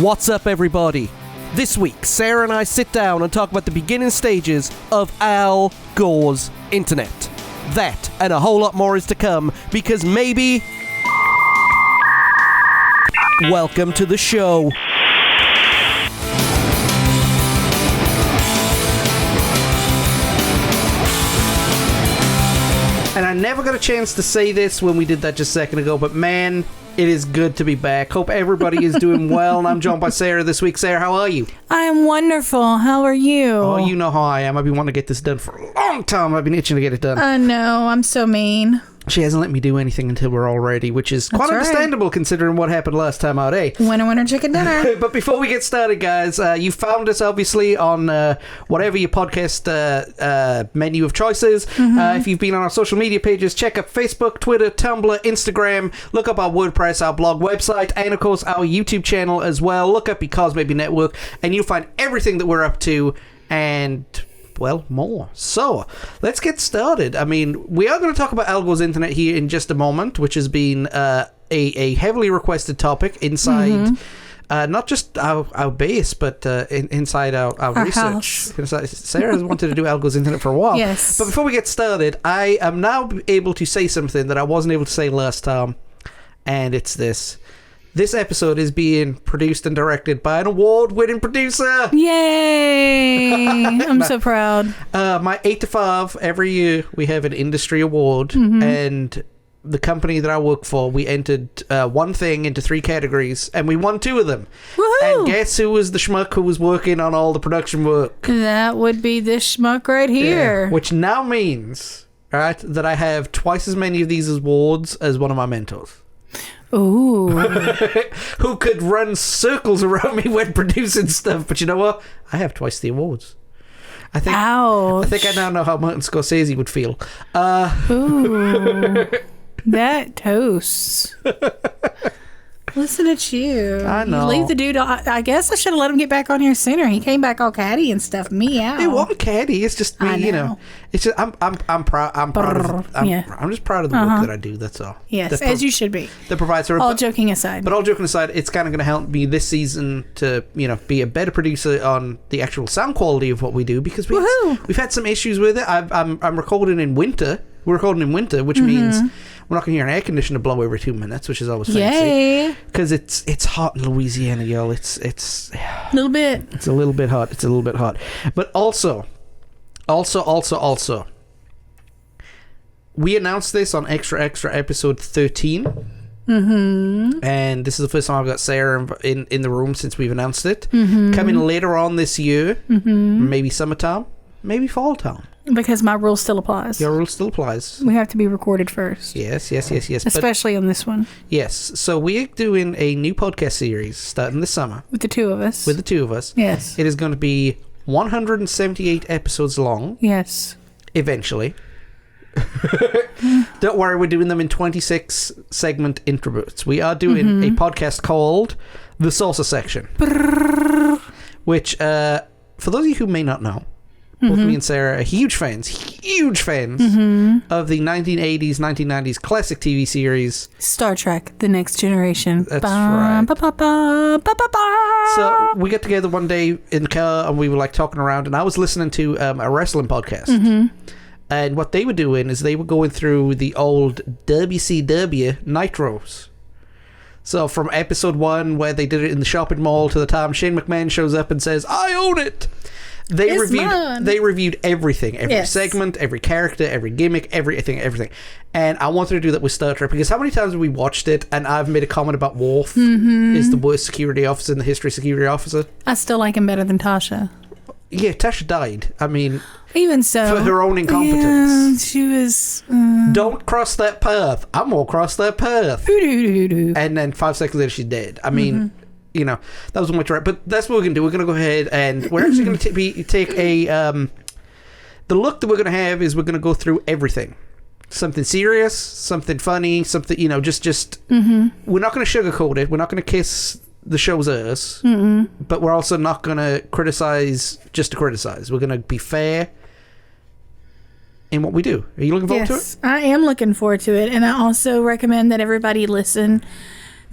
What's up, everybody? This week, Sarah and I sit down and talk about the beginning stages of Al Gore's internet. That and a whole lot more is to come, because maybe... Welcome to the show. And I never got a chance to say this when we did that just a second ago, but man, it is good to be back. Hope everybody is doing well, and I'm joined by Sarah this week. Sarah, how are you? I am wonderful. How are you? Oh, you know how I am. I've been wanting to get this done for a long time. I've been itching to get it done. I know. I'm so mean. She hasn't let me do anything until we're all ready, which is quite understandable considering what happened last time out, eh? Winner, winner, chicken dinner. But before we get started, guys, you found us obviously on whatever your podcast menu of choices. If you've been on our social media pages, check out Facebook, Twitter, Tumblr, Instagram. Look up our WordPress, our blog website, and of course our YouTube channel as well. Look up Because Maybe Network, and you'll find everything that we're up to and... well, more. So, let's get started. I mean, we are going to talk about Al Gore's internet here in just a moment, which has been a heavily requested topic inside not just our base, but inside our research. Sarah has wanted to do Al Gore's internet for a while. Yes. But before we get started, I am now able to say something that I wasn't able to say last time, and it's this. This episode is being produced and directed by an award-winning producer. Yay! I'm so proud. My 8 to 5, every year we have an industry award, and the company that I work for, we entered one thing into 3 categories, and we won 2 of them. Woohoo! And guess who was the schmuck who was working on all the production work? That would be this schmuck right here. Yeah, which now means, right, that I have twice as many of these awards as one of my mentors. Ooh. Who could run circles around me when producing stuff. But you know what? I have twice the awards. Ouch. I think I now know how Martin Scorsese would feel. Ooh. That toasts. Listen at you. I know. You leave the dude. I guess I should have let him get back on here sooner. He came back all catty and stuff. Me out. It wasn't catty. It's just me. You know. It's just I'm proud. I'm just proud of the work that I do. That's all. Yes, as you should be. The provides her. All joking aside. But all joking aside, it's kind of going to help me this season to be a better producer on the actual sound quality of what we do, because we've had some issues with it. I'm recording in winter. We're recording in winter, which means we're not going to hear an air conditioner blow every 2 minutes, which is always fancy. Yay! Because it's hot in Louisiana, y'all. It's a little bit. It's a little bit hot. It's a little bit hot. But also, we announced this on Extra episode 13. And this is the first time I've got Sarah in the room since we've announced it. Coming later on this year, maybe summertime, maybe fall time. Because my rule still applies. Your rule still applies. We have to be recorded first. Yes. Especially on this one. Yes. So we're doing a new podcast series starting this summer. With the 2 of us. Yes. It is going to be 178 episodes long. Yes. Eventually. Don't worry, we're doing them in 26 segment intervals. We are doing a podcast called The Saucer Section. Which, for those of you who may not know, both me and Sarah are huge fans of the 1980s, 1990s classic TV series Star Trek, The Next Generation. That's right. So we got together one day in the car and we were like talking around, and I was listening to a wrestling podcast. And what they were doing is they were going through the old WCW Nitros. So from episode 1, where they did it in the shopping mall, to the time Shane McMahon shows up and says, "I own it." They reviewed everything, every segment, every character, every gimmick, everything. And I wanted to do that with Star Trek, because how many times have we watched it and I've made a comment about Worf is the worst security officer in the history of security officer. I still like him better than Tasha. Yeah, Tasha died. I mean, even so, for her own incompetence. Yeah, she was... Don't cross that path. I'm going to cross that path. And then 5 seconds later, she's dead. I mean... that was much right. But that's what we're going to do. We're going to go ahead and we're actually going to take a... the look that we're going to have is we're going to go through everything. Something serious, something funny, something, just... We're not going to sugarcoat it. We're not going to kiss the show's ass. But we're also not going to criticize just to criticize. We're going to be fair in what we do. Are you looking forward to it? I am looking forward to it. And I also recommend that everybody listen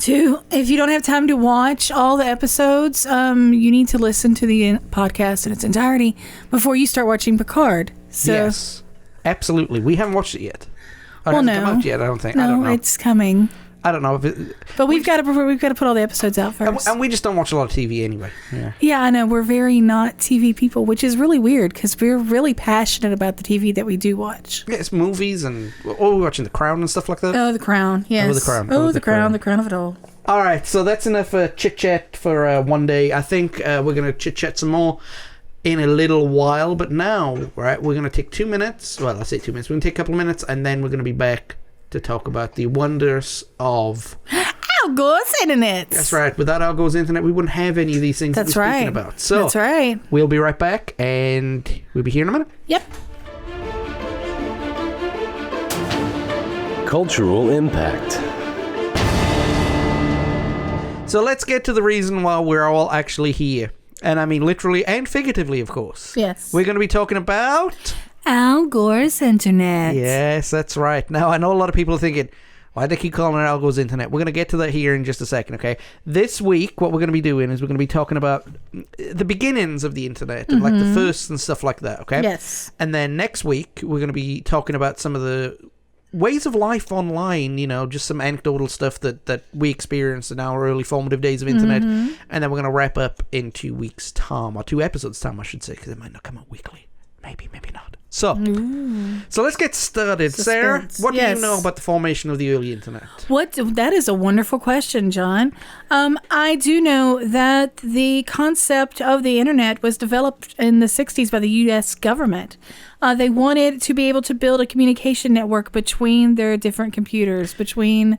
If you don't have time to watch all the episodes, you need to listen to the podcast in its entirety before you start watching Picard. So, yes, absolutely. We haven't watched it yet. It well, hasn't come out yet, I don't think. No, I don't know. it's coming. I don't know if it... But we've got to put all the episodes out first. And we just don't watch a lot of TV anyway. Yeah. Yeah, I know. We're very not TV people, which is really weird because we're really passionate about the TV that we do watch. Yeah, it's movies and... Oh, we're watching The Crown and stuff like that. Oh, The Crown. Yes. Oh, The Crown. Oh, The Crown. The Crown of it all. All right, so that's enough chit-chat for one day. I think we're going to chit-chat some more in a little while. But now, right, we're going to take 2 minutes. Well, I say 2 minutes. We're going to take a couple of minutes and then we're going to be back to talk about the wonders of Al Gore's internet. That's right. Without Al Gore's internet, we wouldn't have any of these things That's that we're right. speaking about. So that's right. We'll be right back, and we'll be here in a minute. Yep. Cultural impact. So let's get to the reason why we're all actually here. And I mean literally and figuratively, of course. Yes. We're going to be talking about... Al Gore's internet. Yes, that's right. Now, I know a lot of people are thinking, why do they keep calling it Al Gore's internet? We're going to get to that here in just a second, okay? This week, what we're going to be doing is we're going to be talking about the beginnings of the internet, and like the firsts and stuff like that, okay? Yes. And then next week, we're going to be talking about some of the ways of life online, you know, just some anecdotal stuff that we experienced in our early formative days of internet. And then we're going to wrap up in 2 weeks' time, or 2 episodes' time, I should say, because it might not come out weekly. Maybe not. So let's get started. Suspense. Sarah, what do Yes. you know about the formation of the early internet? That is a wonderful question, John. I do know that the concept of the internet was developed in the 60s by the U.S. government. They wanted to be able to build a communication network between their different computers, between,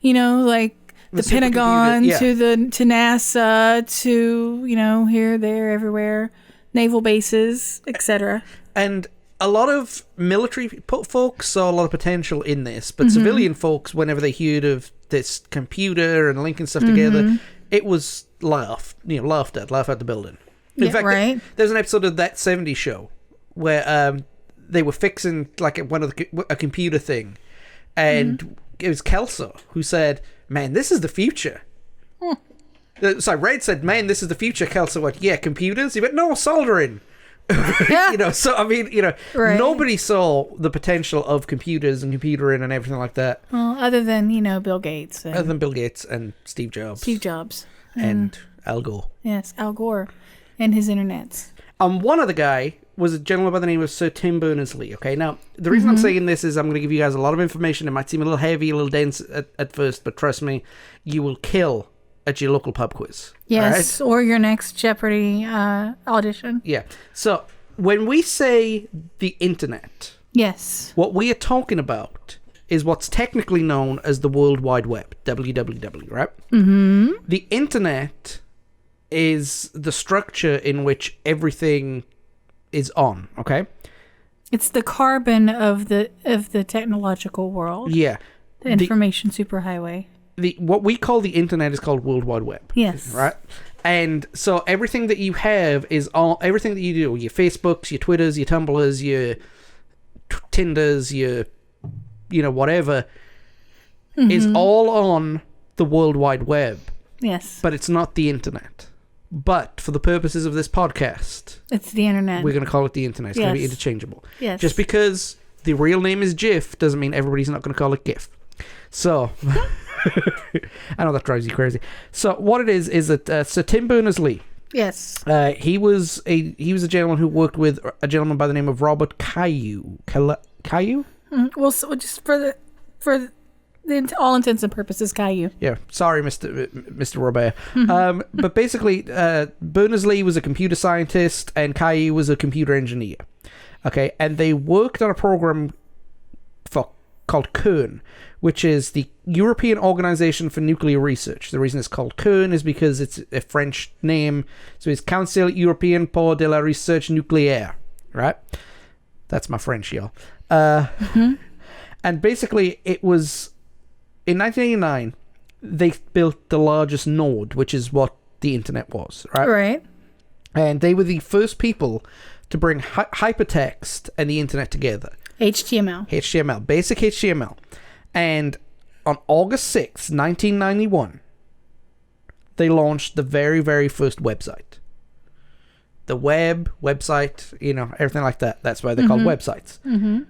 like the Pentagon supercomputer, to NASA to, here, there, everywhere, naval bases, etc. And a lot of military folks saw a lot of potential in this, but civilian folks, whenever they heard of this computer and linking stuff together, it was laughed at the building. In fact, there's an episode of That 70s Show where they were fixing like a computer thing, and it was Kelso who said, "Man, this is the future." So Red said, "Man, this is the future." Kelso went, "Yeah, computers." He went, "No, soldering." So I mean, nobody saw the potential of computers and computering and everything like that. Well, other than Bill Gates. Other than Bill Gates and Steve Jobs. And Al Gore. Yes, Al Gore and his internets. One other guy was a gentleman by the name of Sir Tim Berners-Lee. Okay, now the reason I'm saying this is I'm going to give you guys a lot of information. It might seem a little heavy, a little dense at first, but trust me, you will kill at your local pub quiz. Yes, right? Or your next Jeopardy audition. Yeah. So when we say the internet, yes, what we are talking about is what's technically known as the World Wide Web, WWW, right? Mm-hmm. The internet is the structure in which everything is on, okay? It's the carbon of the technological world. Yeah. The information superhighway. What we call the internet is called World Wide Web. Yes. Right? And so everything that you have is everything that you do, your Facebooks, your Twitters, your Tumblrs, your Tinders, your whatever, is all on the World Wide Web. Yes. But it's not the internet. But for the purposes of this podcast, it's the internet. We're going to call it the internet. It's going to be interchangeable. Yes. Just because the real name is GIF doesn't mean everybody's not going to call it GIF. So, I know that drives you crazy. So, what it is that Sir Tim Berners-Lee. Yes. He was a gentleman who worked with a gentleman by the name of Robert Caillou. Caillou? Well, so just for all intents and purposes, Caillou. Yeah, sorry, Mr. Robert. But basically, Berners-Lee was a computer scientist and Caillou was a computer engineer. Okay, and they worked on a program called CERN, which is the European Organization for Nuclear Research. The reason it's called CERN is because it's a French name, so it's Council Européen pour de la Recherche Nucléaire, right? That's my French, y'all. And basically, it was in 1989 they built the largest node, which is what the internet was, right? Right. And they were the first people to bring hypertext and the internet together. HTML, basic HTML. And on August 6th, 1991, they launched the very, very first website. The website, everything like that. That's why they're called websites. Mm-hmm.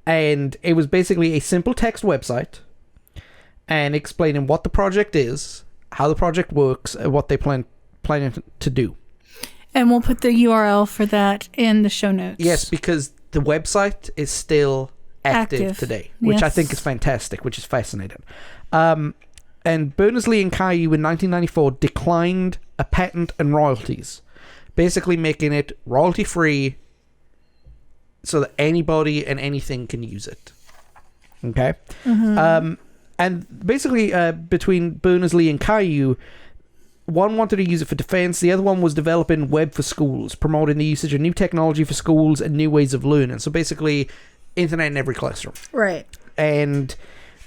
And it was basically a simple text website and explaining what the project is, how the project works, and what they planning to do. And we'll put the URL for that in the show notes. Yes, because the website is still active today, which I think is fantastic, which is fascinating. And Berners-Lee and Caillou in 1994 declined a patent and royalties, basically making it royalty-free so that anybody and anything can use it. Okay? Mm-hmm. And basically, between Berners-Lee and Caillou, one wanted to use it for defense, the other one was developing web for schools, promoting the usage of new technology for schools and new ways of learning. So basically, internet in every classroom. Right. And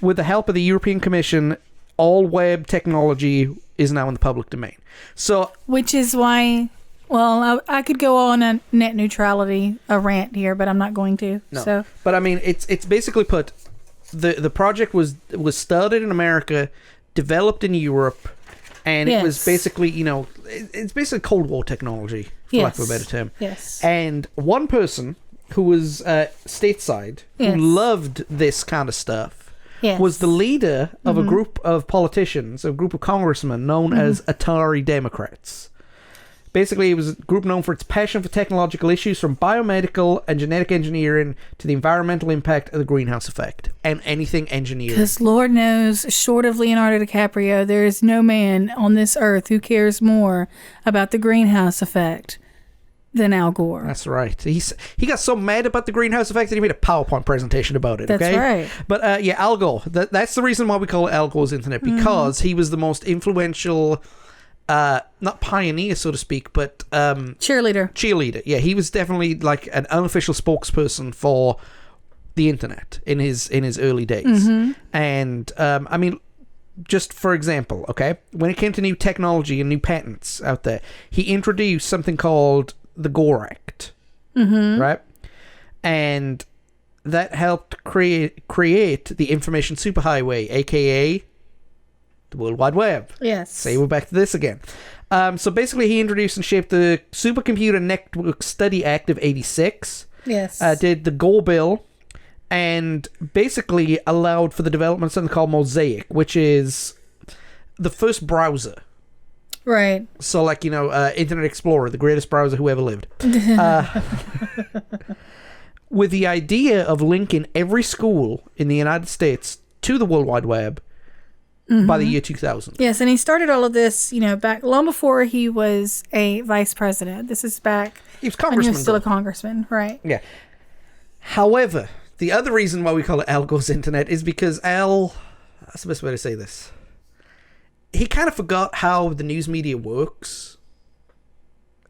with the help of the European Commission, all web technology is now in the public domain. So, which is why, well, I could go on a net neutrality, a rant here, but I'm not going to. No. So. But I mean, it's basically put, the project was started in America, developed in Europe, and it was basically, it's basically Cold War technology, for lack of a better term. Yes. And one person who was stateside, who loved this kind of stuff, was the leader of a group of politicians, a group of congressmen known as Atari Democrats. Basically, it was a group known for its passion for technological issues, from biomedical and genetic engineering to the environmental impact of the greenhouse effect and anything engineering. Because Lord knows, short of Leonardo DiCaprio, there is no man on this earth who cares more about the greenhouse effect than Al Gore. That's right. He got so mad about the greenhouse effect that he made a PowerPoint presentation about it. That's right. But Al Gore. That's the reason why we call it Al Gore's Internet, because he was the most influential, not pioneer, so to speak, but cheerleader. Yeah, he was definitely like an unofficial spokesperson for the internet in his early days. And I mean, just for example, okay, when it came to new technology and new patents out there, he introduced something called the Gore Act, right? And that helped create the information superhighway, aka the World Wide Web. Yes. Say we're back to this again. So basically, he introduced and shaped the Supercomputer Network Study Act of '86. Yes. Did the Gore Bill, and basically allowed for the development of something called Mosaic, which is the first browser. Right. So, like, Internet Explorer, the greatest browser who ever lived. With the idea of linking every school in the United States to the World Wide Web by the year 2000. Yes, and he started all of this, back long before he was a vice president. This is back. He was congressman. He was still a congressman, right? Yeah. However, the other reason why we call it Al Gore's Internet is because that's the best way to say this. He kind of forgot how the news media works.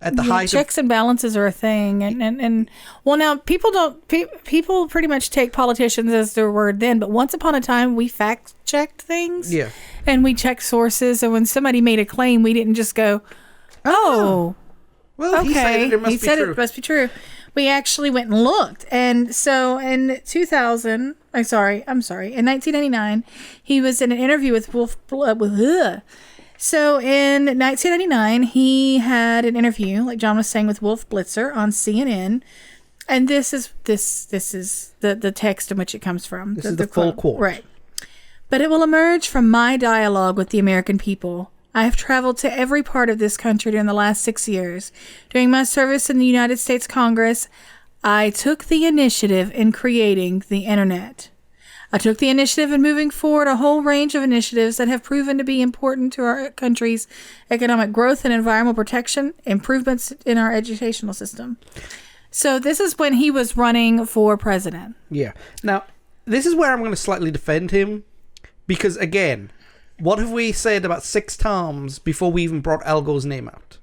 At the height, checks and balances are a thing, and well, now people pretty much take politicians as their word then, but once upon a time we fact checked things, and we checked sources, and when somebody made a claim, we didn't just go, "Oh, well, okay, he said it must be true." We actually went and looked, and so in 2000, in 1999, he was in an interview with So in 1999, he had an interview, like John was saying, with Wolf Blitzer on CNN, and this is the text in which it comes from. This is the full quote. Right. But it will emerge from my dialogue with the American people. I have traveled to every part of this country during the last 6 years. During my service in the United States Congress, I took the initiative in creating the Internet. I took the initiative in moving forward a whole range of initiatives that have proven to be important to our country's economic growth and environmental protection, improvements in our educational system. So this is when he was running for president. Yeah. Now, this is where I'm going to slightly defend him, because, again, what have we said about 6 times before we even brought Al Gore's name out?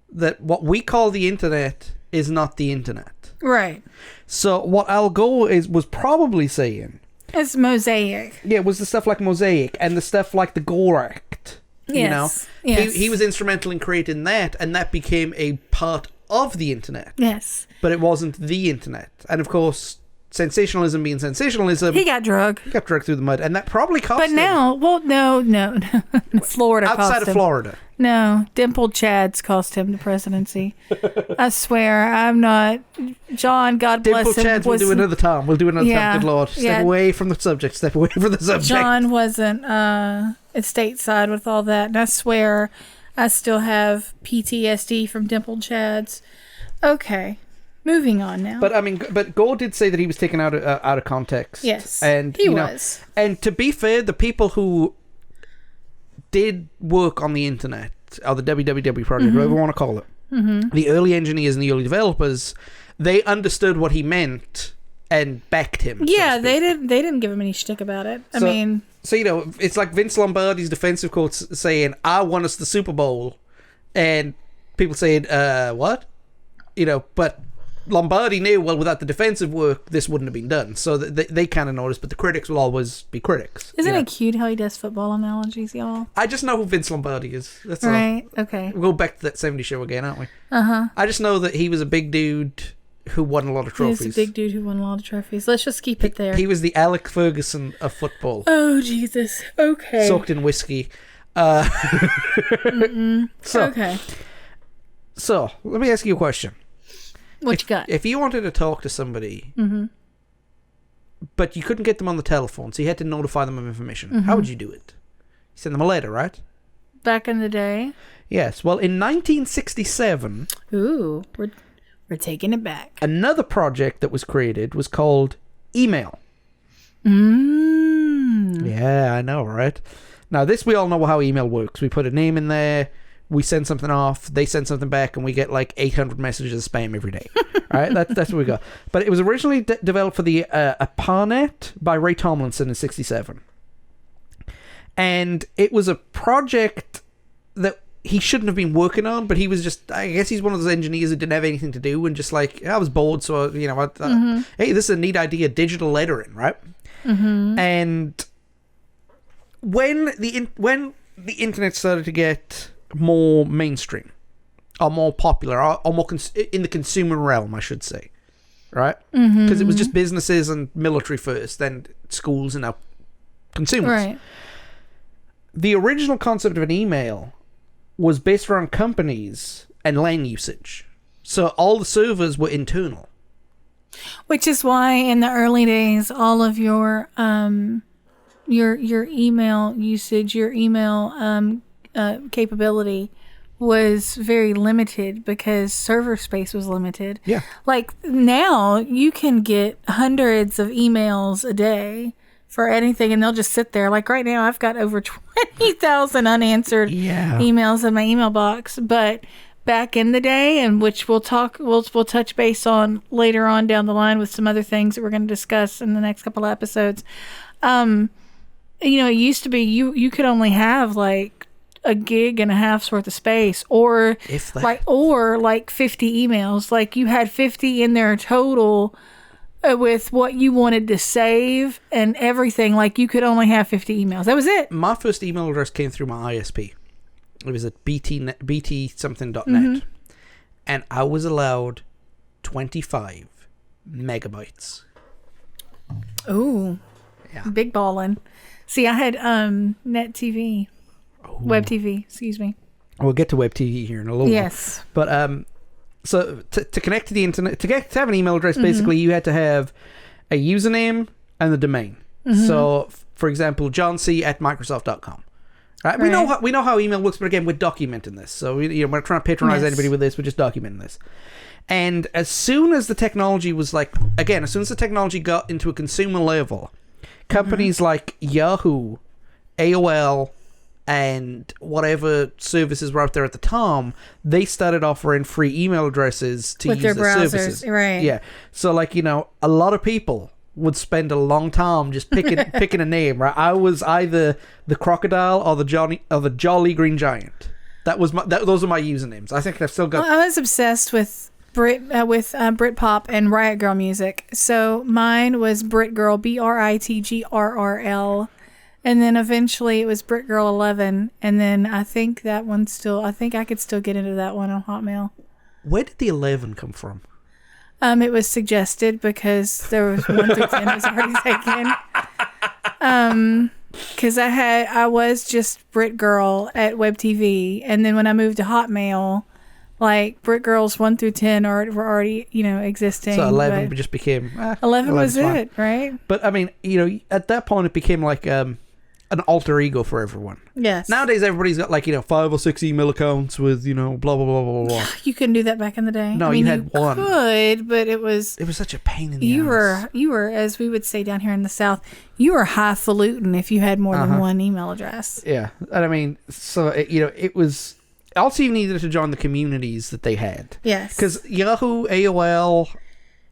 That what we call the internet is not the internet. Right. So what Al Gore was probably saying... It's Mosaic. Yeah, it was the stuff like Mosaic and the stuff like the Gore Act. Yes. Yes. He was instrumental in creating that, and that became a part of the internet. Yes. But it wasn't the internet. And, of course, sensationalism being sensationalism. He got drugged. He got dragged through the mud, and that probably cost him. But now, well, no. Florida cost him. Outside of Florida. No, Dimpled Chads cost him the presidency. I swear, I'm not. John, God bless him. Dimpled Chads, we'll do another time. Good Lord. Step away from the subject. Step away from the subject. John wasn't stateside with all that, and I swear I still have PTSD from Dimpled Chads. Okay. Moving on now. But Gore did say that he was taken out of context. Yes, and he was. And to be fair, the people who did work on the internet, or the www project, whatever you want to call it, the early engineers and the early developers, they understood what he meant and backed him. Yeah, they didn't give him any shtick about it. So it's like Vince Lombardi's defensive quotes saying, "I won us the Super Bowl," and people saying, "What?" But Lombardi knew, well, without the defensive work, this wouldn't have been done. So they kind of noticed, but the critics will always be critics. Isn't it cute how he does football analogies, y'all? I just know who Vince Lombardi is. That's right. all. Okay. We'll go back to that 70s show again, aren't we? Uh-huh. I just know that he was a big dude who won a lot of trophies. He was a big dude who won a lot of trophies. Let's just keep it there. He was the Alec Ferguson of football. Oh, Jesus. Okay. Soaked in whiskey. Okay. So, let me ask you a question. What you got? If you wanted to talk to somebody, but you couldn't get them on the telephone, so you had to notify them of information, how would you do it? You send them a letter, right? Back in the day? Yes. Well, in 1967... Ooh, we're taking it back. Another project that was created was called email. Yeah, I know, right? Now, we all know how email works. We put a name in there, we send something off, they send something back, and we get like 800 messages of spam every day. All right, that's what we got. But it was originally developed for the ARPANET by Ray Tomlinson in 1967. And it was a project that he shouldn't have been working on, but he was just, I guess he's one of those engineers who didn't have anything to do, and just like, I was bored, so, hey, this is a neat idea, digital lettering, right? And when the internet started to get more mainstream, or more popular, or more in the consumer realm, I should say, right? Because it was just businesses and military first, then schools, and now consumers. Right. The original concept of an email was based around companies and LAN usage, so all the servers were internal. Which is why in the early days, all of your email usage, your email capability was very limited because server space was limited. Yeah. Like now, you can get hundreds of emails a day for anything, and they'll just sit there. Like right now, I've got over 20,000 unanswered emails in my email box. But back in the day, and which we'll touch base on later on down the line with some other things that we're going to discuss in the next couple of episodes. It used to be you could only have like a gig and a half's worth of space, or like 50 emails. Like you had 50 in there total with what you wanted to save and everything. Like you could only have 50 emails. That was it. My first email address came through my ISP. It was at bt something.net. And I was allowed 25 megabytes. Ooh. Yeah. Big ballin'. See, I had net TV. Web TV, excuse me. We'll get to web TV here in a little while. Yes. But so to connect to the internet, to have an email address, basically you had to have a username and the domain. So, for example, johnc@microsoft.com. Right? We know how email works, but again, we're documenting this. So we're not trying to patronize anybody with this. We're just documenting this. And as soon as the technology was got into a consumer level, companies like Yahoo, AOL, and whatever services were out there at the time, they started offering free email addresses to use their services. Right. Yeah. So a lot of people would spend a long time just picking a name, right? I was either the Crocodile or the Jolly Green Giant. Those are my usernames. I think I've still got. Well, I was obsessed with Britpop and Riot Girl music. So mine was Brit Girl, BRITGRRL, and then eventually it was Brit Girl 11, and then I think that one I think I could still get into that one on Hotmail. Where did the 11 come from? It was suggested because there was 1 through 10 was already taken. Because I was just Brit Girl at Web TV, and then when I moved to Hotmail, like Brit Girls 1 through 10 were already existing. So 11 just became 11 was it, right? But I mean, at that point it became like an alter ego for everyone. Yes. Nowadays everybody's got like 5 or 6 email accounts with blah blah blah blah blah. You couldn't do that back in the day. No, I mean, you had one. Could, but it was such a pain in the ass. You were, as we would say down here in the South, you were highfalutin if you had more than one email address. Yeah, and I mean, so it was. Also, you needed to join the communities that they had. Yes. Because Yahoo, AOL,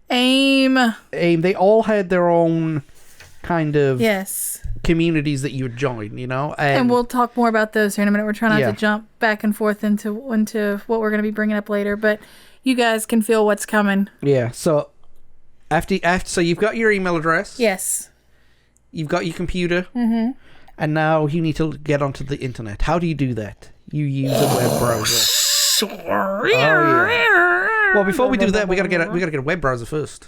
AIM, they all had their own kind of communities that you would join, And we'll talk more about those here in a minute. We're trying not to jump back and forth into what we're going to be bringing up later, but you guys can feel what's coming. Yeah, so so you've got your email address. Yes. You've got your computer. Mm-hmm. And now you need to get onto the internet. How do you do that? You use a web browser. Oh, yeah. Well, before we do that, we gotta get a web browser first.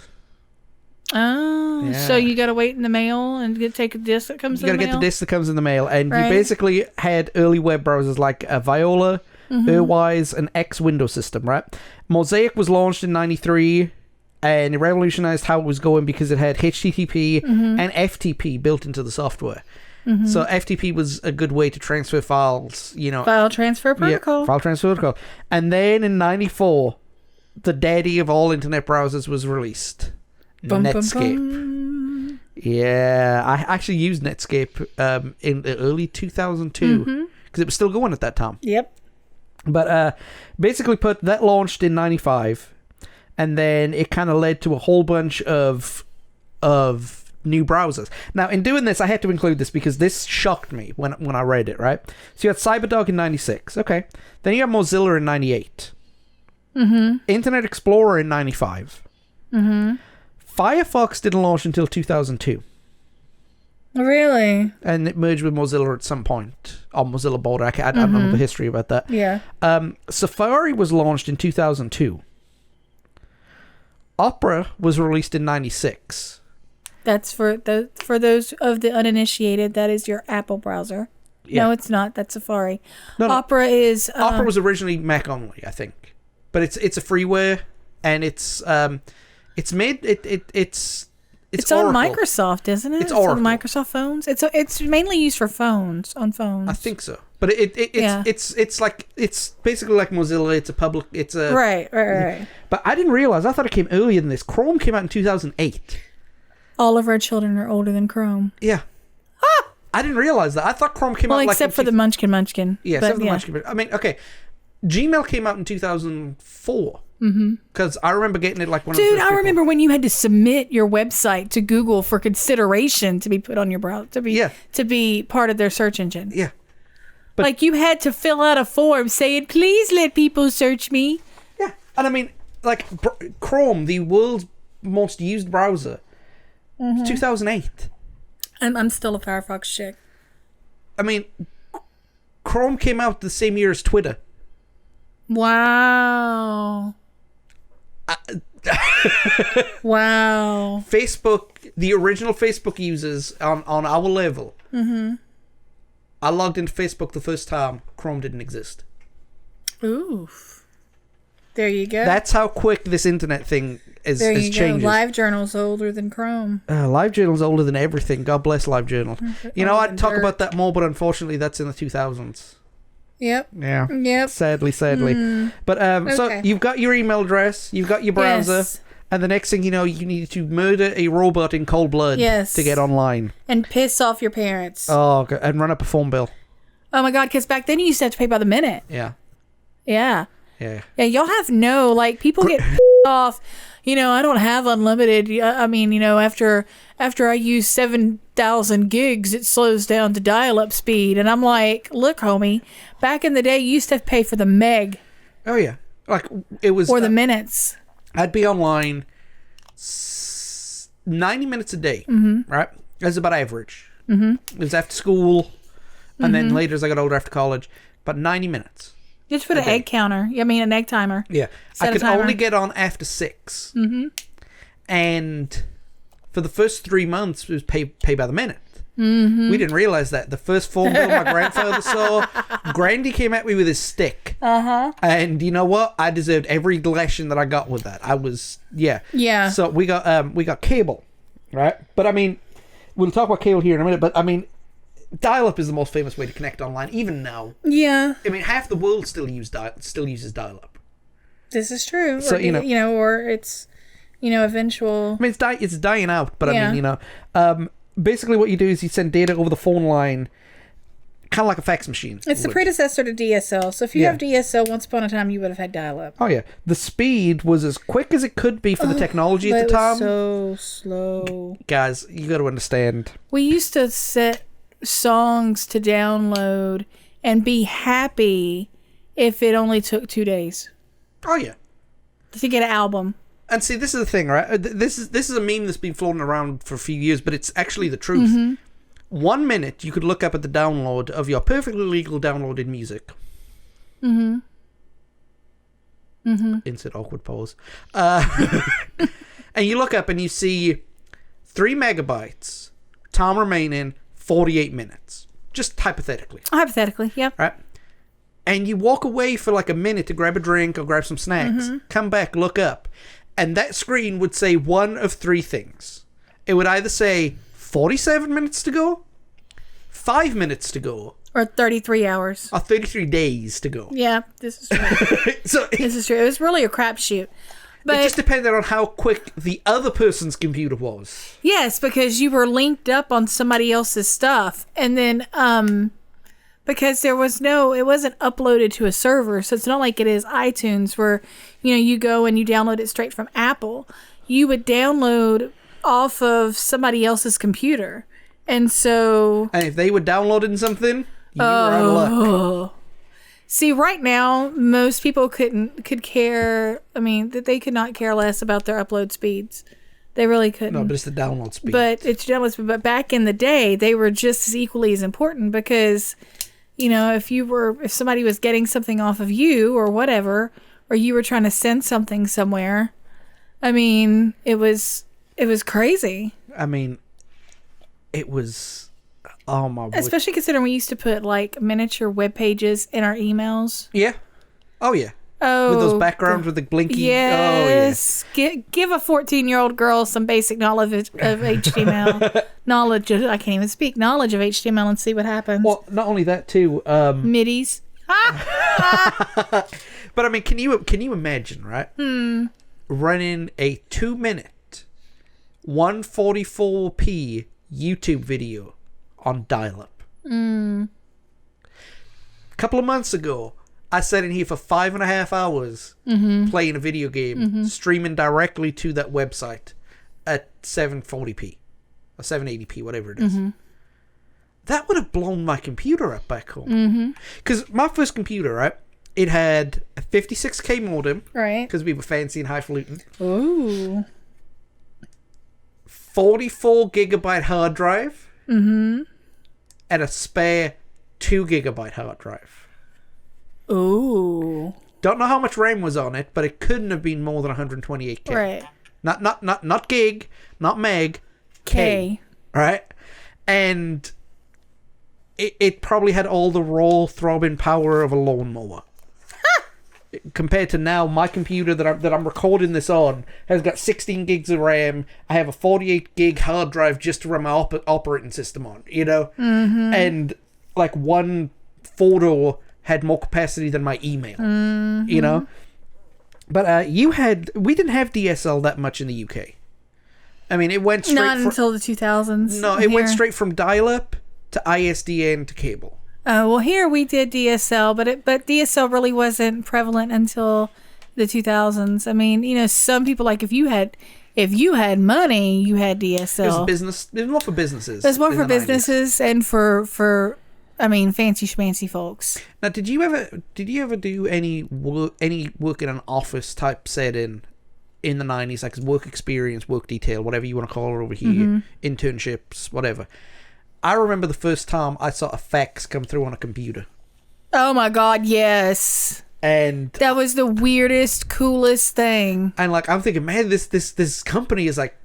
Oh, yeah. So you gotta wait in the mail and take a disc that comes in the mail? You gotta get the disc that comes in the mail. And you basically had early web browsers like Viola, Airwise, and X Window System, right? Mosaic was launched in 93, and it revolutionized how it was going because it had HTTP and FTP built into the software. Mm-hmm. So FTP was a good way to transfer files, File transfer protocol. Yeah, file transfer protocol. And then in 94, the daddy of all internet browsers was released. Netscape. Bum. Yeah, I actually used Netscape in the early 2002 because it was still going at that time. Yep. But basically that launched in 95, and then it kind of led to a whole bunch of new browsers. Now, in doing this, I had to include this because this shocked me when I read it, right? So you had CyberDog in 96. Okay. Then you had Mozilla in 98. Mm-hmm. Internet Explorer in 95. Mm-hmm. Firefox didn't launch until 2002. Really? And it merged with Mozilla at some point. Or Mozilla bought it. I don't know the history about that. Yeah. Safari was launched in 2002. Opera was released in 96. That's for those of the uninitiated. That is your Apple browser. Yeah. No, it's not. That's Safari. No. Opera is. Opera was originally Mac only, I think, but it's a freeware, and it's made it's on Microsoft, isn't it? It's Oracle. On Microsoft phones. It's mainly used for phones on phones. I think so, but it's basically like Mozilla. It's a public. It's a right. But I didn't realize. I thought it came earlier than this. Chrome came out in 2008. All of our children are older than Chrome. Yeah. I didn't realize that. I thought Chrome came out like... except for the Munchkin. Yeah, except for the Munchkin. I mean, okay. Gmail came out in 2004. Mm-hmm. Because I remember getting it like one of the first people. remember when you had to submit your website to Google for consideration to be put on your browser, to be part of their search engine. Yeah. But, like you had to fill out a form saying, please let people search me. Yeah. And I mean, like Chrome, the world's most used browser... 2008. I'm still a Firefox chick. I mean, Chrome came out the same year as Twitter. Wow. Wow. Facebook, the original Facebook users on our level. Mm-hmm. I logged into Facebook the first time Chrome didn't exist. Oof. There you go. That's how quick this internet thing is changing. LiveJournal's older than Chrome. LiveJournal's older than everything. God bless LiveJournal. I'd talk about that more, but unfortunately that's in the 2000s. Yep. Yeah. Yep. Sadly. But so you've got your email address, you've got your browser, and the next thing you know, you need to murder a robot in cold blood to get online. And piss off your parents. Oh, and run up a phone bill. Oh my God, because back then you used to have to pay by the minute. Yeah. Yeah. Yeah. Yeah, y'all have people get off. I don't have unlimited. I mean, after I use 7,000 gigs, it slows down to dial-up speed. And I'm like, look, homie, back in the day, you used to have to pay for the meg. Oh, yeah. Like, it was... Or the minutes. I'd be online 90 minutes a day, right? That's about average. Mm-hmm. It was after school, and then later as I got older after college. But 90 minutes. You just put an egg counter. I mean, an egg timer. Yeah. Set I a could timer. only get on after 6. Mm-hmm. And for the first 3 months, it was pay by the minute. Mm-hmm. We didn't realize that. The first phone bill my grandfather saw, Grandy came at me with his stick. Uh-huh. And you know what? I deserved every lashing that I got with that. I was, yeah. Yeah. So we got cable, right? But I mean, we'll talk about cable here in a minute, but I mean, dial-up is the most famous way to connect online, even now. Yeah. I mean, half the world still uses dial-up. This is true. So, or, or it's, eventual. I mean, it's dying out, but I mean, basically what you do is you send data over the phone line, kind of like a fax machine. It's the predecessor to DSL. So if you have DSL, once upon a time, you would have had dial-up. Oh, yeah. The speed was as quick as it could be for the technology at the time. It was so slow. Guys, you got to understand. We used to set songs to download and be happy if it only took 2 days. Oh, yeah. To get an album. And see, this is the thing, right? This is a meme that's been floating around for a few years, but it's actually the truth. Mm-hmm. 1 minute, you could look up at the download of your perfectly legal downloaded music. Mm-hmm. Mm-hmm. Insert awkward pause. And you look up and you see 3 megabytes, time remaining 48 minutes. Just hypothetically. Hypothetically, yeah. Right? And you walk away for like a minute to grab a drink or grab some snacks. Mm-hmm. Come back, look up. And that screen would say one of 3 things. It would either say 47 minutes to go, 5 minutes to go, or 33 hours. Or 33 days to go. Yeah, this is true. This is true. It was really a crapshoot. But it just depended on how quick the other person's computer was. Yes, because you were linked up on somebody else's stuff. And then, because it wasn't uploaded to a server. So it's not like it is iTunes where, you go and you download it straight from Apple. You would download off of somebody else's computer. And so... And if they were downloading something, you were out of luck. See, right now, most people could care... I mean, that they could not care less about their upload speeds. They really couldn't. No, but it's the download speed. But it's download speed. But back in the day, they were just as equally as important because, if somebody was getting something off of you or whatever, or you were trying to send something somewhere, I mean, it was crazy. I mean, it was... Oh, my boy. Especially considering we used to put, like, miniature web pages in our emails. Yeah. Oh, yeah. Oh, with those backgrounds with the blinky. Yes. Oh, yeah. Give a 14-year-old girl some basic knowledge of HTML. Knowledge of HTML and see what happens. Well, not only that, too. Middies. But, I mean, can you imagine, right? Running a 2-minute, 144p YouTube video on dial-up. A couple of months ago, I sat in here for 5.5 hours playing a video game, streaming directly to that website at 740p or 780p, whatever it is. That would have blown my computer up back home. Because my first computer, right, it had a 56k modem, right? Because we were fancy and highfalutin. Ooh. 44 gigabyte hard drive. And a spare 2 gigabyte hard drive. Ooh. Don't know how much RAM was on it, but it couldn't have been more than 128k. Right. Not gig, not meg, K. Right? And it probably had all the raw throbbing power of a lawnmower. Compared to now, my computer that I'm recording this on has got 16 gigs of RAM. I have a 48 gig hard drive just to run my operating system on, and like one photo had more capacity than my email, But we didn't have DSL that much in the UK. I mean, it went straight until the 2000s. No, it went straight from dial-up to ISDN to cable. Well, here we did DSL, but DSL really wasn't prevalent until the 2000s. I mean, some people, like, if you had money, you had DSL. It was business. It was more for businesses. It was more for businesses 90s. And for fancy schmancy folks. Now, did you ever do any work in an office type setting in the 90s, like work experience, work detail, whatever you want to call it over here, internships, whatever? I remember the first time I saw a fax come through on a computer. Oh my God, yes. And that was the weirdest, coolest thing. And like, I'm thinking, man, this company is like,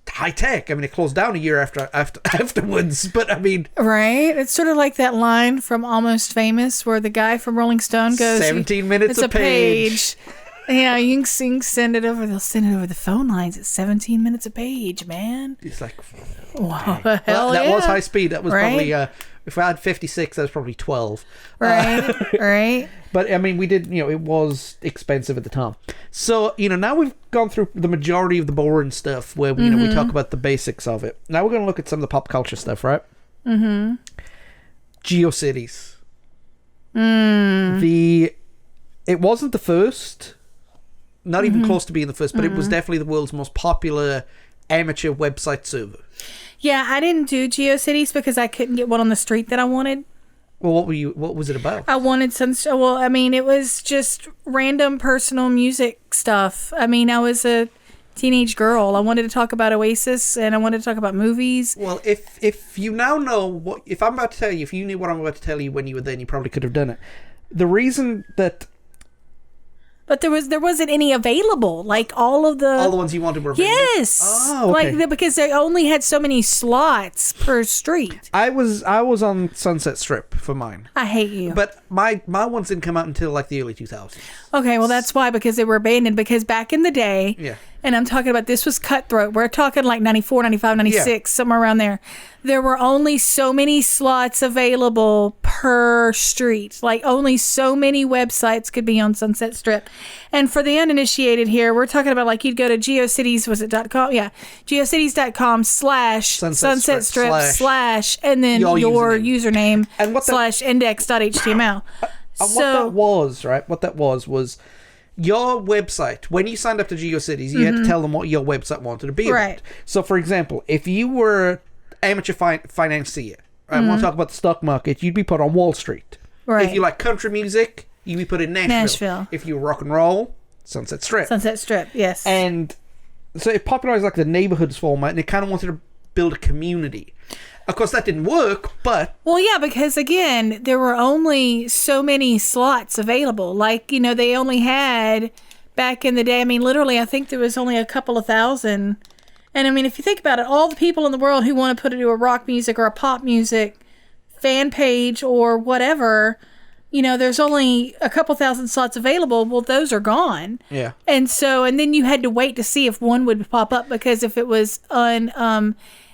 high tech. I mean, it closed down a year afterwards, but I mean, right? It's sort of like that line from Almost Famous where the guy from Rolling Stone goes, 17 minutes it's a page. Yeah, you can send it over. They'll send it over the phone lines. It's 17 minutes a page, man. It's like, wow, that was high speed. That was probably if I had 56, that was probably 12. Right, right. But I mean, we did. It was expensive at the time. So now we've gone through the majority of the boring stuff where we talk about the basics of it. Now we're going to look at some of the pop culture stuff, right? Mm-hmm. GeoCities. It wasn't the first. Not even close to being the first, but it was definitely the world's most popular amateur website server. Yeah, I didn't do GeoCities because I couldn't get one on the street that I wanted. Well, what was it about? I wanted some. Well, I mean, it was just random personal music stuff. I mean, I was a teenage girl. I wanted to talk about Oasis and I wanted to talk about movies. Well, if you now know if I'm about to tell you, if you knew what I'm about to tell you when you were then, you probably could have done it. The reason that. But there wasn't any available. Like all the ones you wanted were available? Yes. Oh, okay. Like because they only had so many slots per street. I was on Sunset Strip for mine. I hate you. But my ones didn't come out until like the early 2000s. Okay, well that's why, because they were abandoned. Because back in the day, and I'm talking about, this was cutthroat. We're talking like 94, 95, 96, somewhere around there. There were only so many slots available per street. Like only so many websites could be on Sunset Strip. And for the uninitiated here, we're talking about like you'd go to GeoCities, was it .com? Yeah. GeoCities.com / Sunset Strip / and then your username and / index.html. What that was your website. When you signed up to GeoCities, you had to tell them what your website wanted to be about. So, for example, if you were amateur financier, I want to talk about the stock market, you'd be put on Wall Street. Right. If you like country music, you'd be put in Nashville. If you were rock and roll, Sunset Strip. Sunset Strip, yes. And so it popularized like the neighborhoods format, and it kind of wanted to build a community. Of course, that didn't work, but... Well, yeah, because, again, there were only so many slots available. Like, they only had, back in the day, I mean, literally, I think there was only a couple of thousand. And, I mean, if you think about it, all the people in the world who want to put it to a rock music or a pop music fan page or whatever, there's only a couple thousand slots available. Well, those are gone. Yeah. And then you had to wait to see if one would pop up, because if it was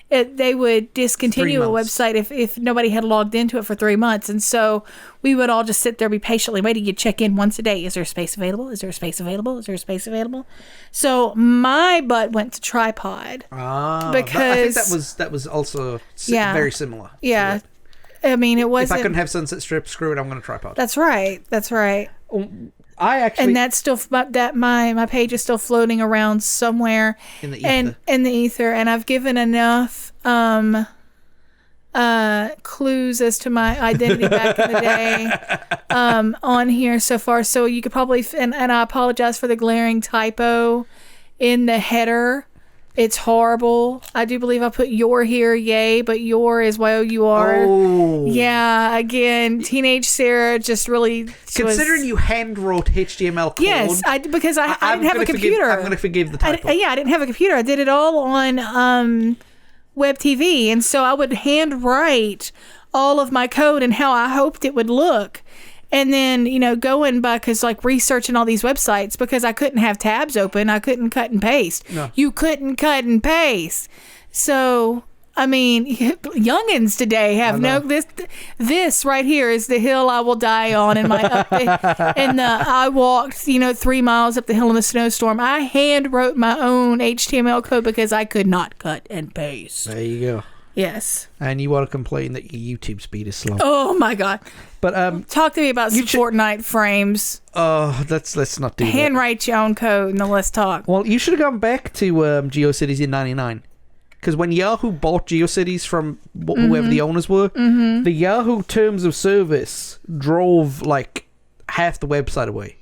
they would discontinue a website if nobody had logged into it for 3 months. And so we would all just sit there, be patiently waiting. You'd check in once a day. Is there a space available? Is there a space available? Is there a space available? So my butt went to Tripod. Because I think that was also very similar. Yeah. I mean, it wasn't... If I couldn't have Sunset Strip, screw it, I'm going to Tripod. That's right. And that's still my page is still floating around somewhere in the ether. In the ether, and I've given enough clues as to my identity back in the day on here so far. So you could probably and I apologize for the glaring typo in the header. It's horrible. I do believe I put your here, yay, but your is Y-O-U-R. Oh. Yeah, again, teenage Sarah just really... Considering you hand-wrote HTML code... Yes, because I didn't have a computer. I'm going to forgive the typo. I didn't have a computer. I did it all on web TV, and so I would handwrite all of my code and how I hoped it would look. And then, going back, because researching all these websites, because I couldn't have tabs open, I couldn't cut and paste. No. You couldn't cut and paste. So, I mean, youngins today have this right here is the hill I will die on in my I walked 3 miles up the hill in a snowstorm. I hand wrote my own HTML code because I could not cut and paste. There you go. Yes. And you want to complain that your YouTube speed is slow. Oh my God. But talk to me about some Fortnite frames. Oh, let's not do that. Handwrite your own code and then let's talk. Well, you should have gone back to GeoCities in '99. Because when Yahoo bought GeoCities from whoever the owners were, the Yahoo terms of service drove half the website away.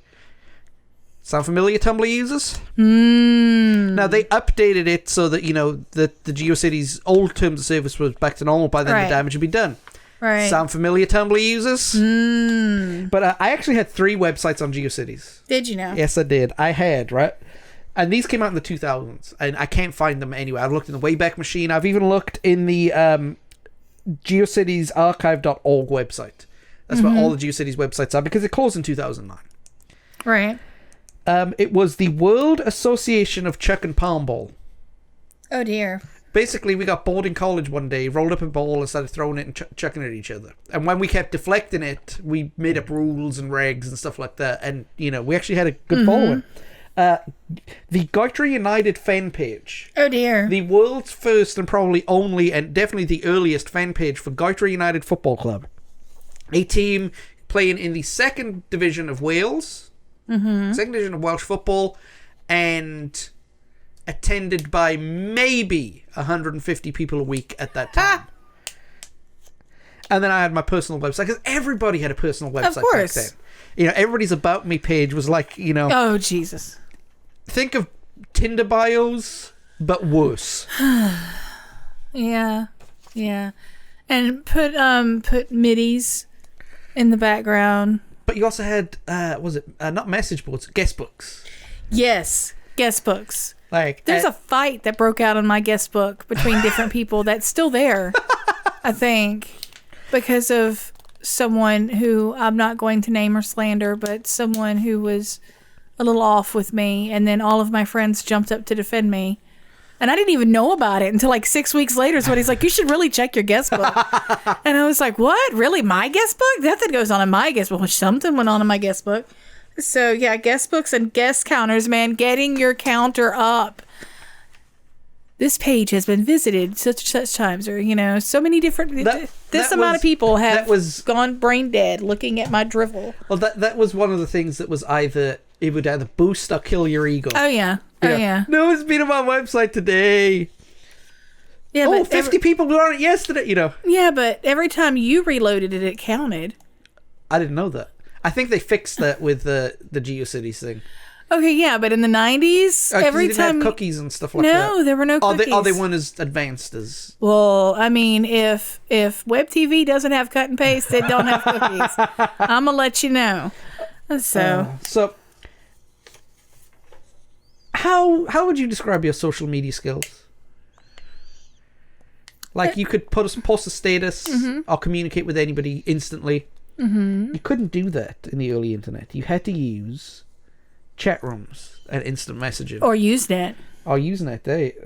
Sound familiar, Tumblr users? Now, they updated it so that, the GeoCities old terms of service was back to normal. By then, the damage had been done. Right. Sound familiar, Tumblr users? But I actually had 3 websites on GeoCities. Did you know? Yes, I did. I had, right? And these came out in the 2000s, and I can't find them anywhere. I've looked in the Wayback Machine. I've even looked in the GeocitiesArchive.org website. That's where all the GeoCities websites are, because it closed in 2009. Right. It was the World Association of Chuck and Palm Ball. Oh, dear. Basically, we got bored in college one day, rolled up a ball and started throwing it and chucking it at each other. And when we kept deflecting it, we made up rules and regs and stuff like that. And, we actually had a good following. The Goitre United fan page. Oh, dear. The world's first and probably only and definitely the earliest fan page for Goitre United Football Club. A team playing in the 2nd division of Wales. 2nd division of Welsh football. And attended by maybe 150 people a week at that time. And then I had my personal website, because everybody had a personal website back then. Everybody's About Me page was like, Oh, Jesus. Think of Tinder bios, but worse. Yeah. And put middies in the background. But you also had, not message boards, guest books. Yes, guest books. Like, there's a fight that broke out on my guest book between different people that's still there, I think, because of someone who I'm not going to name or slander, but someone who was a little off with me, and then all of my friends jumped up to defend me. And I didn't even know about it until like 6 weeks later. So he's like, you should really check your guest book. And I was like, what? Really? My guest book? Nothing goes on in my guest book. Well, something went on in my guest book. So, yeah, guest books and guest counters, man, getting your counter up. This page has been visited such times, or, so many different... this amount of people have gone brain dead looking at my drivel. Well, that was one of the things that was it would either boost or kill your ego. Oh, yeah. Yeah. No, it's been on my website today. Yeah, 50 people were on it yesterday, Yeah, but every time you reloaded it, it counted. I didn't know that. I think they fixed that with the GeoCities thing. Okay, yeah, but in the 90s, every time... have cookies and stuff like that. No, there were no cookies. They weren't as advanced as... Well, I mean, if Web TV doesn't have cut and paste, they don't have cookies. I'm going to let you know. So... How would you describe your social media skills? Like, you could post a status or communicate with anybody instantly. You couldn't do that in the early internet. You had to use chat rooms and instant messaging. Or Usenet.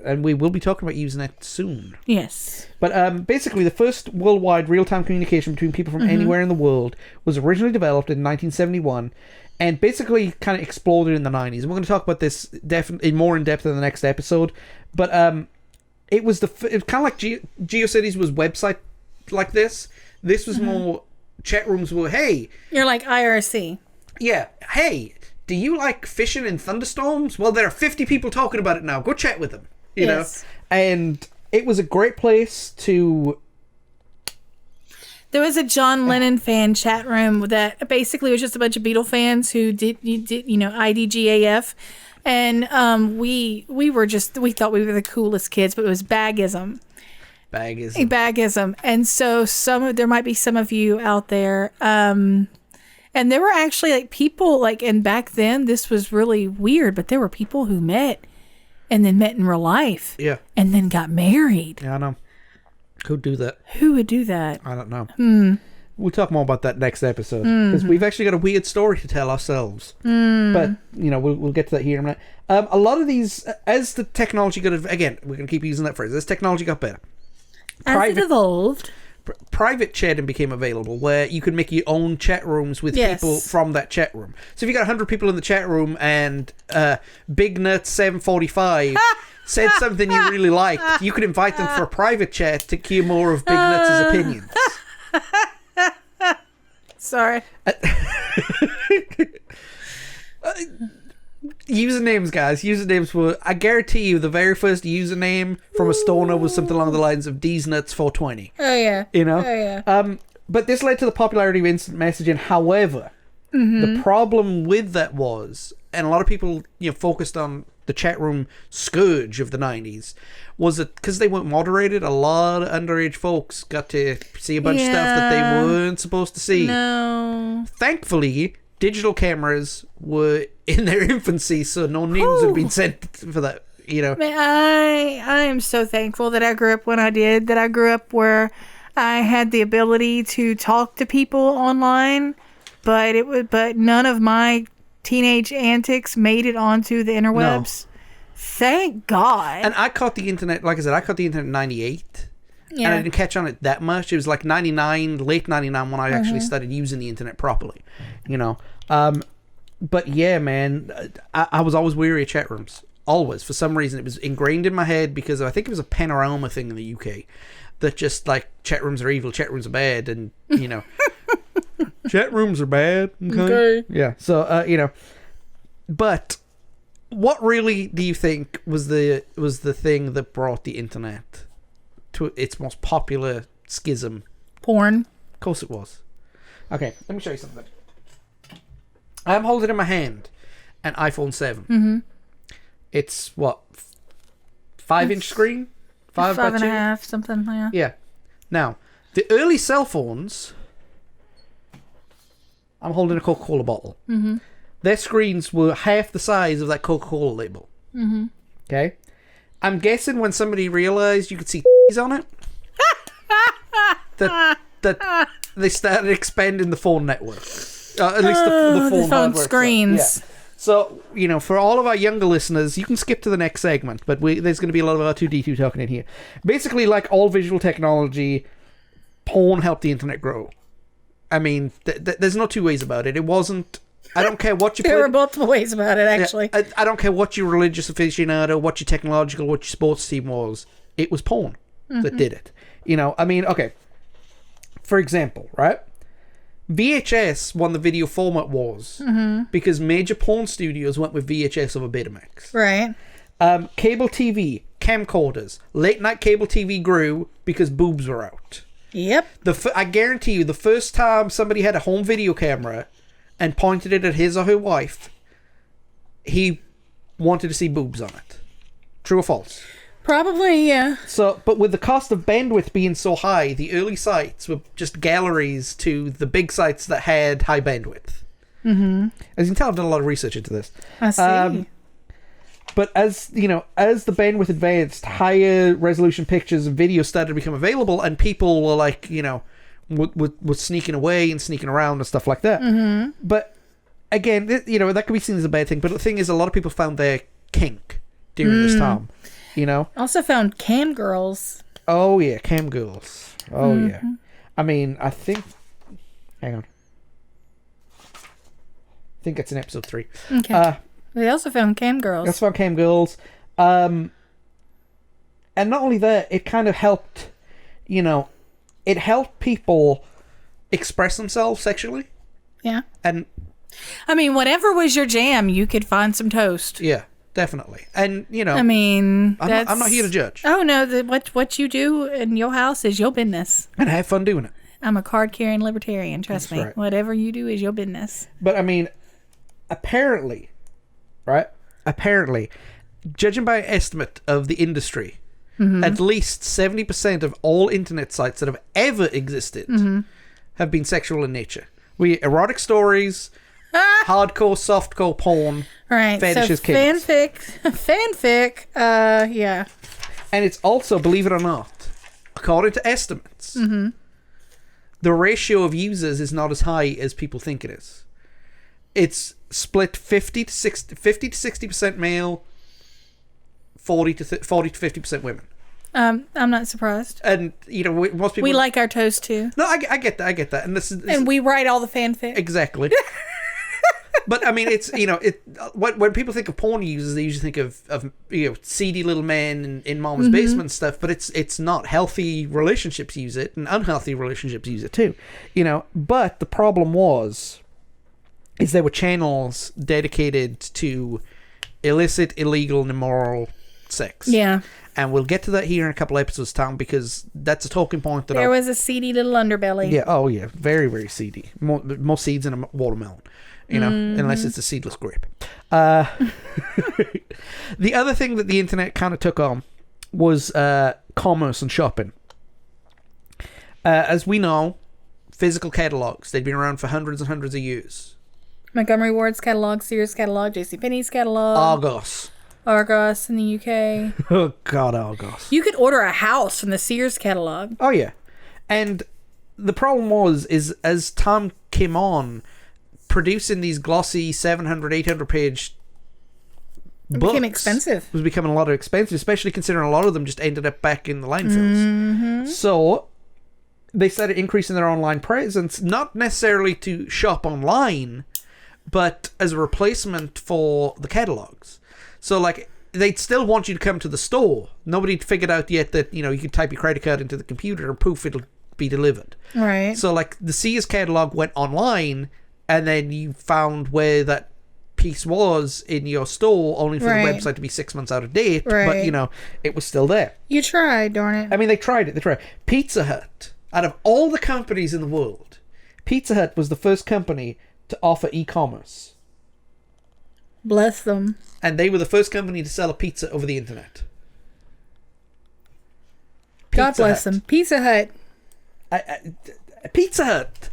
And we will be talking about Usenet soon. Yes. But basically, the first worldwide real-time communication between people from anywhere in the world was originally developed in 1971 and basically kind of exploded in the 90s. And we're going to talk about this definitely more in depth in the next episode. But it was kind of like GeoCities was website like this. This was more chat rooms were, hey. You're like IRC. Yeah. Hey, do you like fishing in thunderstorms? Well, there are 50 people talking about it now. Go chat with them. You know? And it was a great place to... There was a John Lennon fan chat room that basically was just a bunch of Beatle fans who did IDGAF. And we thought we were the coolest kids, but it was bagism. Bagism. And so there might be some of you out there. And there were actually like people and back then this was really weird, but there were people who met and then met in real life. Yeah. And then got married. Yeah, I know. Who'd do that? Who would do that? I don't know. We'll talk more about that next episode because we've actually got a weird story to tell ourselves. But we'll get to that here in a minute. A lot of these, as the technology got, again, we're going to keep using that phrase. As technology got better, as it evolved, private chatting became available, where you could make your own chat rooms with people from that chat room. So if you got 100 people in the chat room and Big Nut 745 said something you really liked, you could invite them for a private chat to hear more of Big Nuts' opinions. Sorry. Usernames, guys. Usernames were, I guarantee you, the very first username from a stoner was something along the lines of D's Nuts 420. Oh, yeah. You know? Oh, yeah. But this led to the popularity of instant messaging. However, the problem with that was, and a lot of people focused on the chat room scourge of the 90s, was that because they weren't moderated, a lot of underage folks got to see a bunch of stuff that they weren't supposed to see. No. Thankfully, digital cameras were in their infancy, so no news had been sent for that, you know. I am so thankful that I grew up when I did, that I grew up where I had the ability to talk to people online, but none of my teenage antics made it onto the interwebs. No. Thank God. And I caught the internet, like I said, in 98. Yeah. And I didn't catch on it that much. It was like 99, late 99 when I actually started using the internet properly, you know. But yeah, man, I was always weary of chat rooms. Always. For some reason, it was ingrained in my head because I think it was a Panorama thing in the UK that just like, chat rooms are evil, chat rooms are bad, and, you know. Chat rooms are bad. Okay. Yeah. So, you know, but what really do you think was the thing that brought the internet to its most popular schism? Porn. Of course it was. Okay, let me show you something. I'm holding in my hand an iPhone 7. Mm-hmm. It's what, 5-inch screen? 5.5, something. Yeah. Yeah. Now, the early cell phones. I'm holding a Coca-Cola bottle. Mm-hmm. Their screens were half the size of that Coca-Cola label. Mm-hmm. Okay? I'm guessing when somebody realized you could see on it, that they started expanding the phone network. At least the phone screens. So, yeah. So, you know, for all of our younger listeners, you can skip to the next segment, but there's going to be a lot of R2-D2 talking in here. Basically, like all visual technology, porn helped the internet grow. I mean, there's no two ways about it. It wasn't... I don't care what you... There were multiple ways about it, actually. Yeah, I don't care what your religious aficionado, what your technological, what your sports team was. It was porn that did it. You know, I mean, okay. For example, right? VHS won the video format wars because major porn studios went with VHS over Betamax. Right. Cable TV, camcorders, late night cable TV grew because boobs were out. Yep. I guarantee you, the first time somebody had a home video camera and pointed it at his or her wife, he wanted to see boobs on it. True or false? Probably, yeah. So, but with the cost of bandwidth being so high, the early sites were just galleries to the big sites that had high bandwidth. Mm-hmm. As you can tell, I've done a lot of research into this. I see. But as you know, as the bandwidth advanced, higher resolution pictures and videos started to become available, and people were like, you know, were sneaking away and sneaking around and stuff like that. Mm-hmm. But again, you know, that could be seen as a bad thing. But the thing is, a lot of people found their kink during this time. You know, also found cam girls. Oh yeah, cam girls. Oh yeah. I mean, I think. Hang on. I think it's in episode 3. Okay. They also found cam girls. That's found cam girls. And not only that, it kind of helped, you know, it helped people express themselves sexually. Yeah. And I mean, whatever was your jam, you could find some toast. Yeah, definitely. And, you know, I mean, I'm not here to judge. Oh, no, what you do in your house is your business. And have fun doing it. I'm a card-carrying libertarian, trust me. Right. Whatever you do is your business. But, I mean, apparently, judging by an estimate of the industry, at least 70% of all internet sites that have ever existed have been sexual in nature. Erotic stories, hardcore, softcore porn, fetishes, so fanfic, yeah. And it's also, believe it or not, according to estimates, the ratio of users is not as high as people think it is. It's split 50 to 60% male, 40 to 50% women. I'm not surprised. And you know, most people, we like our toast too. No, I get that, and this and we write all the fanfic. Exactly. But I mean, it's, you know, when people think of porn users, they usually think of you know, seedy little men in mama's basement stuff. But it's not. Healthy relationships use it, and unhealthy relationships use it too. You know, but the problem is there were channels dedicated to illicit, illegal, and immoral sex. Yeah. And we'll get to that here in a couple episodes' time, because that's a talking point that there was a seedy little underbelly. Yeah. Oh yeah. Very, very seedy. More seeds in a watermelon. You know, unless it's a seedless grape. The other thing that the internet kind of took on was commerce and shopping. As we know, physical catalogs, they've been around for hundreds and hundreds of years. Montgomery Ward's catalog, Sears catalog, JCPenney's catalog. Argos in the UK. Oh, God, Argos. You could order a house from the Sears catalog. Oh, yeah. And the problem is as time came on, producing these glossy 700, 800 page books became expensive. Was becoming a lot expensive, especially considering a lot of them just ended up back in the landfills. Mm-hmm. So they started increasing their online presence, not necessarily to shop online, but as a replacement for the catalogs. So, like, they'd still want you to come to the store. Nobody'd figured out yet that, you know, you could type your credit card into the computer and poof, it'll be delivered. Right. So, like, the Sears catalog went online, and then you found where that piece was in your store, only for the website to be 6 months out of date. Right. But, you know, it was still there. You tried, darn it. I mean, they tried it. Pizza Hut, out of all the companies in the world, Pizza Hut was the first company to offer e-commerce. Bless them. And they were the first company to sell a pizza over the internet. God bless them. Pizza Hut. Pizza Hut.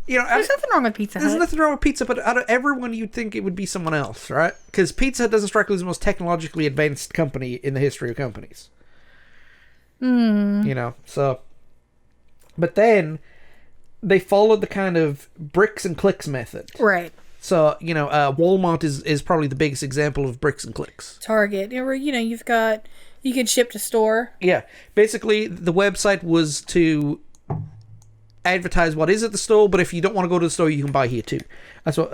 You know, there's nothing wrong with Pizza Hut. There's nothing wrong with pizza, but out of everyone, you'd think it would be someone else, right? Because Pizza Hut doesn't strike me as the most technologically advanced company in the history of companies. You know, so... But then, they followed the kind of bricks and clicks method. Right. So, you know, Walmart is probably the biggest example of bricks and clicks. Target. You know, you could ship to store. Yeah. Basically, the website was to advertise what is at the store, but if you don't want to go to the store, you can buy here too. That's what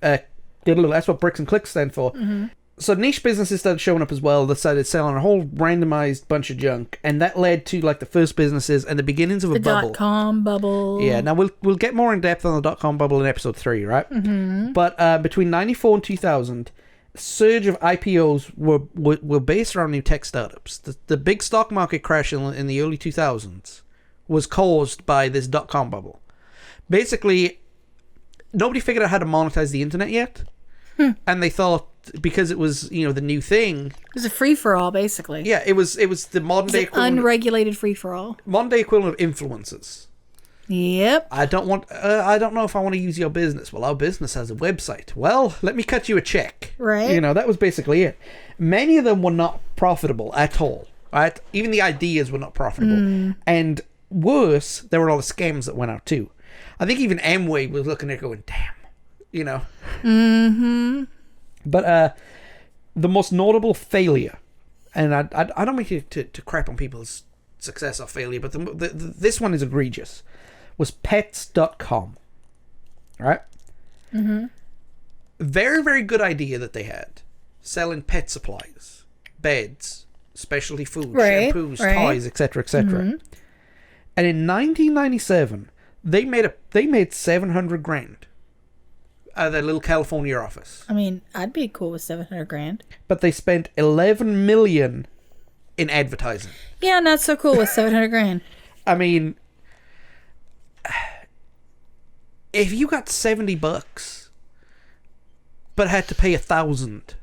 that's what bricks and clicks stand for. Mm-hmm. So niche businesses started showing up as well that started selling a whole randomized bunch of junk, and that led to like the first businesses and the beginnings of a bubble. The .com bubble. Yeah, now we'll get more in depth on the .com bubble in episode 3, right? Mm-hmm. But between 94 and 2000, a surge of IPOs were based around new tech startups. The big stock market crash in the early 2000s was caused by this .com bubble. Basically, nobody figured out how to monetize the internet yet, and they thought, because it was, you know, the new thing. It was a free-for-all, basically. Yeah, it was the modern day equivalent. Unregulated free-for-all. Modern day equivalent of influencers. Yep. I don't know if I want to use your business. Well, our business has a website. Well, let me cut you a check. Right. You know, that was basically it. Many of them were not profitable at all. Right? Even the ideas were not profitable. And worse, there were a lot of scams that went out too. I think even Amway was looking at it going, damn. You know. Mm-hmm. But the most notable failure, and I don't mean to crap on people's success or failure, but this one is egregious, was pets.com. Right? Mm-hmm. Very, very good idea that they had. Selling pet supplies, beds, specialty food, shampoos, toys, etc., etc. Mm-hmm. And in 1997, they made $700,000 out of their little California office. I mean, I'd be cool with $700,000. But they spent $11 million in advertising. Yeah, not so cool with $700,000. I mean, if you got $70, but had to pay $1,000.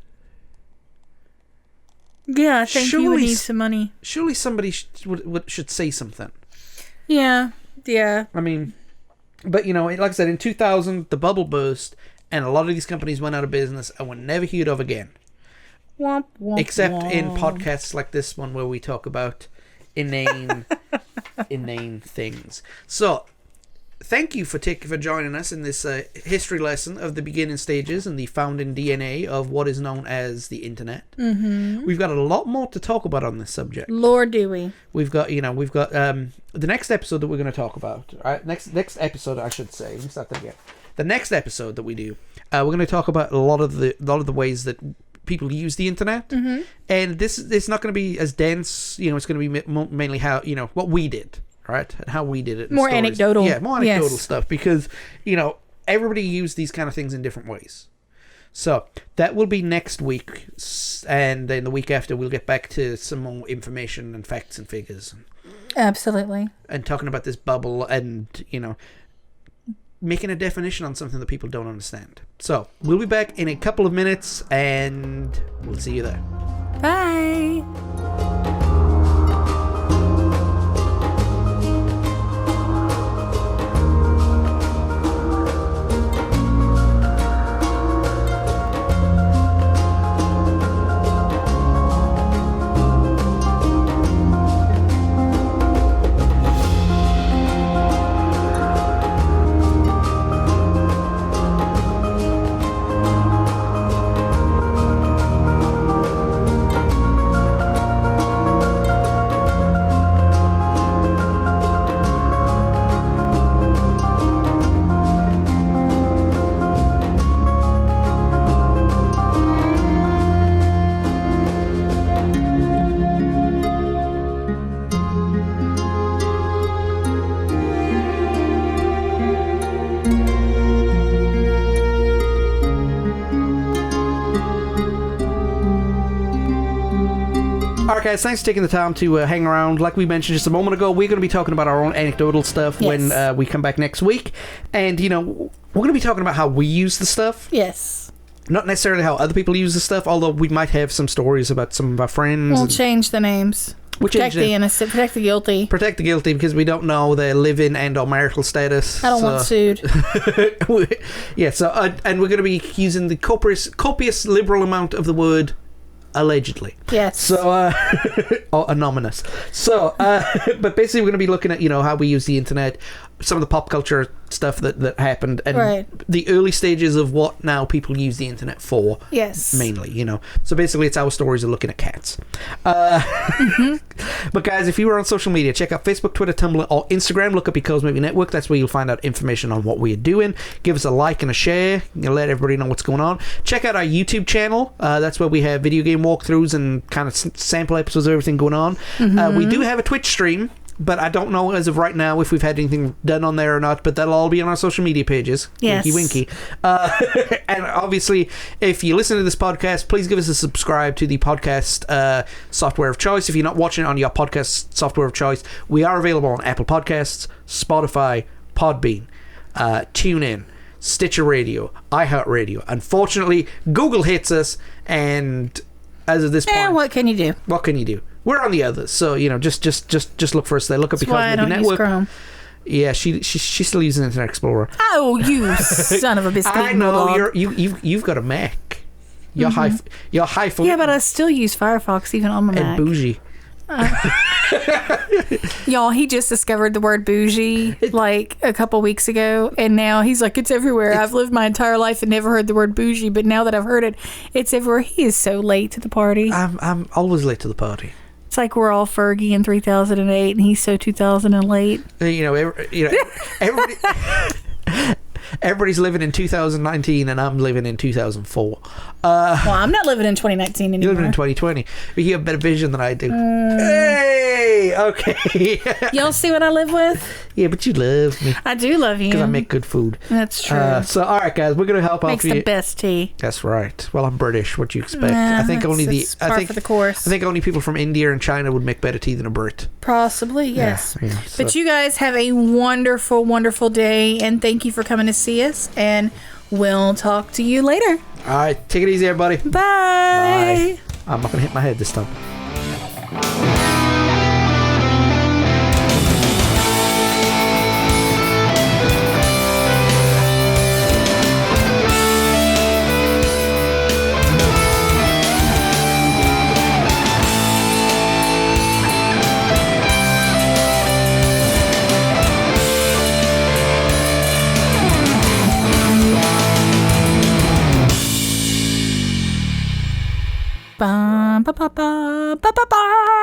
Yeah, I think you would need some money. Surely somebody should say something. Yeah. I mean, but you know, like I said, in 2000, the bubble burst, and a lot of these companies went out of business and were never heard of again. Womp, womp, Except womp. in podcasts like this one where we talk about inane things. So, thank you for joining us in this history lesson of the beginning stages and the founding DNA of what is known as the internet. Mm-hmm. We've got a lot more to talk about on this subject. Lord, do we? We've got the next episode that we're going to talk about. Right, next episode, I should say. Let me start that again. The next episode that we do, we're going to talk about a lot of the ways that people use the internet, mm-hmm. and it's not going to be as dense. You know, it's going to be mainly how, you know, what we did. Right, and how we did it. More stories. anecdotal. Yeah, more anecdotal stuff, because, you know, everybody used these kind of things in different ways. So, that will be next week, and then the week after we'll get back to some more information and facts and figures. Absolutely. And talking about this bubble and, you know, making a definition on something that people don't understand. So we'll be back in a couple of minutes, and we'll see you there. Bye. Alright guys, thanks for taking the time to hang around. Like we mentioned just a moment ago, we're going to be talking about our own anecdotal stuff when we come back next week. And, you know, we're going to be talking about how we use the stuff. Yes. Not necessarily how other people use the stuff, although we might have some stories about some of our friends. We'll change the names. Protect the innocent, protect the guilty. Protect the guilty, because we don't know their living and or marital status. I don't want sued. Yeah, so, and we're going to be using the copious liberal amount of the word allegedly. Yes. So, or anonymous. So, but basically we're going to be looking at, you know, how we use the internet, some of the pop culture stuff that happened, and the early stages of what now people use the internet for. Yes. Mainly, you know. So basically it's our stories of looking at cats. But guys, if you were on social media, check out Facebook, Twitter, Tumblr, or Instagram. Look up Because Maybe Network. That's where you'll find out information on what we're doing. Give us a like and a share. You'll let everybody know what's going on. Check out our YouTube channel. That's where we have video game walkthroughs and kind of sample episodes of everything going on. We do have a Twitch stream, but I don't know as of right now if we've had anything done on there or not, but that'll all be on our social media pages. Yes. Winky, winky. And obviously, if you listen to this podcast, please give us a subscribe to the podcast software of choice. If you're not watching it on your podcast software of choice, we are available on Apple Podcasts, Spotify, Podbean, TuneIn, Stitcher Radio, iHeartRadio. Unfortunately, Google hits us, and as of this point... what can you do? What can you do? We're on the others, so, you know, just look for us there. Look up Because Maybe Network. Chrome. Yeah, she still uses Internet Explorer. Oh, you son of a biscuit! I know you've got a Mac. You're high. Yeah, but I still use Firefox even on my Mac. And bougie. Y'all, he just discovered the word bougie like a couple weeks ago, and now he's like, it's everywhere. I've lived my entire life and never heard the word bougie, but now that I've heard it, it's everywhere. He is so late to the party. I'm always late to the party. It's like we're all Fergie in 3008, and he's so 2000 and late. Everybody, everybody's living in 2019, and I'm living in 2004. Well, I'm not living in 2019 anymore. You're living in 2020. But you have better vision than I do. Hey, okay. Y'all see what I live with? Yeah, but you love me. I do love you. Because I make good food. That's true. So, all right, guys, we're going to help out Makes the best tea. That's right. Well, I'm British. What do you expect? I think for the course. I think only people from India and China would make better tea than a Brit. Possibly, yes. Yeah, so. But you guys have a wonderful, wonderful day, and thank you for coming to see us, and we'll talk to you later. All right, take it easy, everybody. Bye. Bye. I'm not going to hit my head this time. Ba ba ba ba ba ba ba.